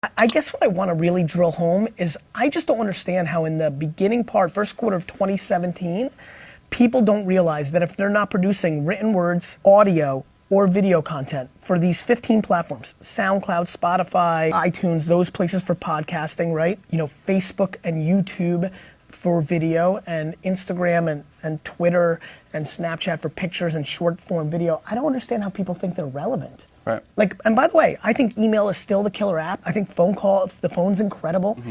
I guess what I want to really drill home is I just don't understand how in the beginning part, first quarter of 2017, people don't realize that if they're not producing written words, audio, or video content for these 15 platforms, SoundCloud, Spotify, iTunes, those places for podcasting, right? You know, Facebook and YouTube for video, and Instagram and Twitter and Snapchat for pictures and short form video. I don't understand how people think they're relevant. Right. Like, and by the way, I think email is still the killer app. I think the phone's incredible,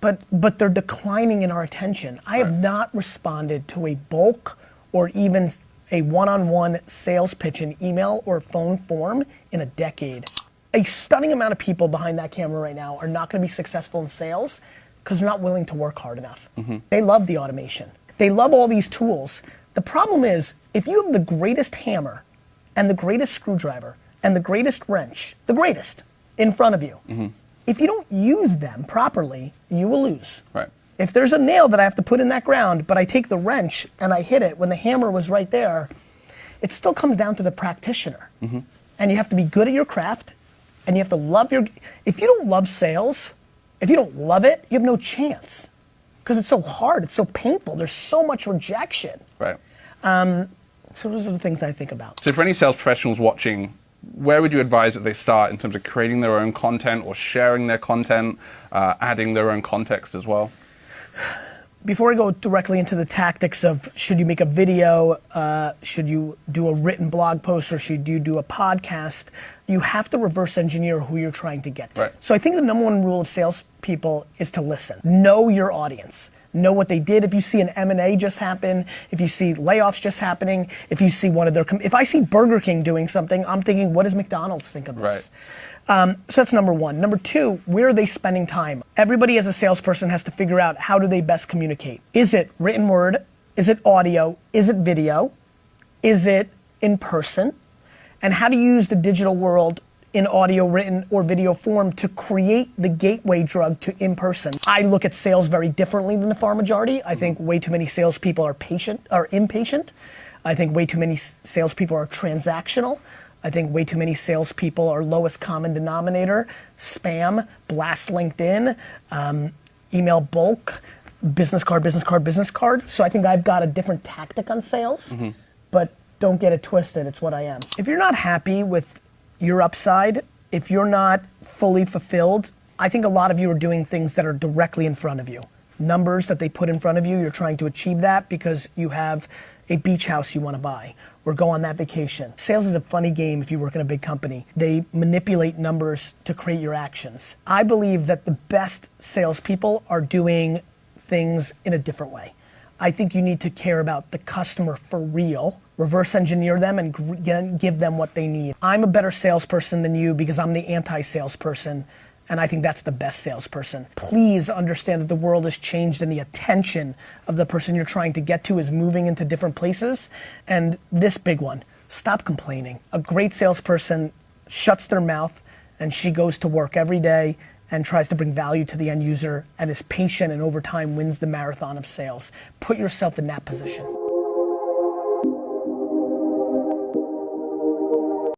but they're declining in our attention. I have not responded to a bulk or even a one-on-one sales pitch in email or phone form in a decade. A stunning amount of people behind that camera right now are not gonna be successful in sales because they're not willing to work hard enough. They love the automation. They love all these tools. The problem is, if you have the greatest hammer and the greatest screwdriver and the greatest wrench, the greatest, in front of you, if you don't use them properly, you will lose. Right. If there's a nail that I have to put in that ground, but I take the wrench and I hit it when the hammer was right there, it still comes down to the practitioner. And you have to be good at your craft, and you have to love if you don't love sales, if you don't love it, you have no chance. Because it's so hard, it's so painful, there's so much rejection. Right. So those are the things I think about. So for any sales professionals watching, where would you advise that they start in terms of creating their own content or sharing their content, adding their own context as well? Before I go directly into the tactics of should you make a video, should you do a written blog post, or should you do a podcast, you have to reverse engineer who you're trying to get to. Right. So I think the number one rule of salespeople is to listen. Know your audience. Know what they did. If you see an M&A just happen, if you see layoffs just happening, if you see if I see Burger King doing something, I'm thinking, what does McDonald's think of this? Right. So that's number one. Number two, where are they spending time? Everybody as a salesperson has to figure out how do they best communicate. Is it written word? Is it audio? Is it video? Is it in person? And how do you use the digital world in audio, written, or video form to create the gateway drug to in-person? I look at sales very differently than the far majority. I think way too many salespeople are impatient. I think way too many salespeople are transactional. I think way too many salespeople are lowest common denominator, spam, blast LinkedIn, email bulk, business card. So I think I've got a different tactic on sales, but don't get it twisted, it's what I am. If you're not happy with your upside, if you're not fully fulfilled, I think a lot of you are doing things that are directly in front of you. Numbers that they put in front of you, you're trying to achieve that because you have a beach house you want to buy or go on that vacation. Sales is a funny game if you work in a big company. They manipulate numbers to create your actions. I believe that the best salespeople are doing things in a different way. I think you need to care about the customer for real, reverse engineer them, and give them what they need. I'm a better salesperson than you because I'm the anti-salesperson, and I think that's the best salesperson. Please understand that the world has changed and the attention of the person you're trying to get to is moving into different places. And this big one, stop complaining. A great salesperson shuts their mouth and she goes to work every day and tries to bring value to the end user and is patient and over time wins the marathon of sales. Put yourself in that position.